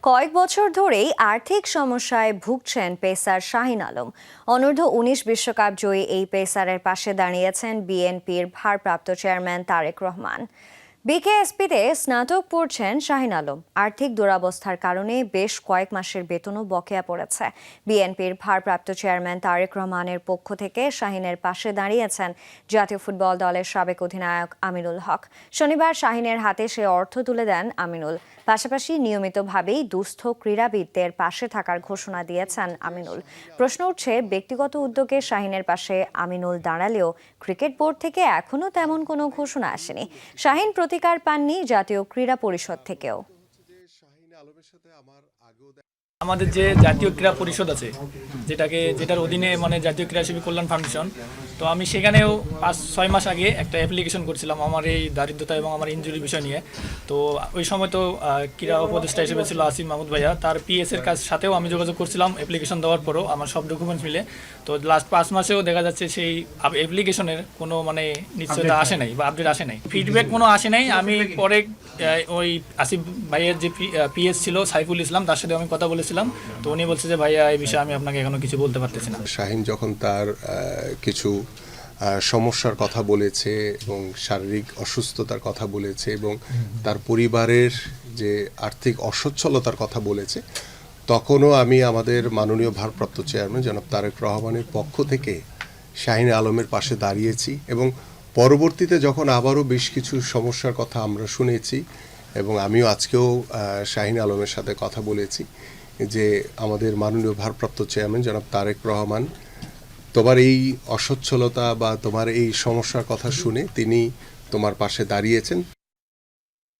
কয়েক বছর ধরেই আর্থিক সমস্যায় ভুগছেন পেসার শাহিন আলম। অনূর্ধ্ব-19 বিশ্বকাপ জয়ী এই পেসারের পাশে দাঁড়িয়েছেন বিএনপির ভারপ্রাপ্ত চেয়ারম্যান তারেক রহমান। বিকেএসপিতে স্নাতক পড়ছেন শাহিন আলম। আর্থিক দুরবস্থার কারণে বেশ কয়েক মাসের বেতনও বকেয়া পড়েছে। বিএনপির ভারপ্রাপ্ত চেয়ারম্যান তারেক রহমানের পক্ষ থেকে শাহিনের পাশে দাঁড়িয়েছেন জাতীয় ফুটবল দলের সাবেক অধিনায়ক আমিনুল হক। শনিবার শাহিনের হাতে সে অর্থ তুলে দেন আমিনুল। পাশাপাশি নিয়মিতভাবেই দুস্থ ক্রীড়াবিদদের পাশে থাকার ঘোষণা দিয়েছেন আমিনুল। প্রশ্ন উঠছে, ব্যক্তিগত উদ্যোগে শাহিনের পাশে আমিনুল দাঁড়ালেও ক্রিকেট বোর্ড থেকে এখনও তেমন কোনো ঘোষণা আসেনি। শাহিন প্রতিকার পাননি জাতীয় ক্রীড়া পরিষদ থেকেও। আমাদের যে জাতীয় ক্রীড়া পরিষদ আছে, যেটার অধীনে জাতীয় ক্রীড়া শিল্পী কল্যাণ ফাউন্ডেশন, তো আমি সেখানেও 5-6 মাস আগে একটা অ্যাপ্লিকেশন করছিলাম আমার এই দারিদ্রতা এবং আমার ইনজুরির বিষয় নিয়ে। তো ওই সময় তো ক্রীড়া উপদেষ্টা হিসেবে ছিল আসিফ মাহমুদ ভাইয়া, তার পিএস এর কাছ সাথেও আমি যোগাযোগ করছিলাম অ্যাপ্লিকেশন দেওয়ার পরও আমার সব ডকুমেন্টস মিলে। তো লাস্ট 5 মাসেও দেখা যাচ্ছে সেই অ্যাপ্লিকেশনের কোনো নিশ্চয়তা আসে নাই বা আপডেট আসে নাই, ফিডব্যাক কোনো আসে নাই। আমি পরে ওই আসিফ ভাইয়ের যে পিএস ছিল সাইফুল ইসলাম, তার সাথে আমি কথা বলেছিলাম। তো উনি বলছে যে ভাইয়া এই বিষয়ে আমি আপনাকে এখনো কিছু বলতে পারতেছি না। শাহিন যখন তার কিছু সমস্যার কথা বলেছে এবং শারীরিক অসুস্থতার কথা বলেছে এবং তার পরিবারের যে আর্থিক অসচ্ছলতার কথা বলেছে, তখনও আমি আমাদের মাননীয় ভারপ্রাপ্ত চেয়ারম্যান জনাব তারেক রহমানের পক্ষ থেকে শাহিন আলমের পাশে দাঁড়িয়েছি এবং পরবর্তীতে যখন আবারও বেশ কিছু সমস্যার কথা আমরা শুনেছি এবং আমিও আজকেও শাহিন আলমের সাথে কথা বলেছি যে আমাদের মাননীয় ভারপ্রাপ্ত চেয়ারম্যান জনাব তারেক রহমান, তোমার এই অসচ্ছলতা বা তোমার এই সমস্যার কথা শুনে তিনি তোমার পাশে দাঁড়িয়েছেন।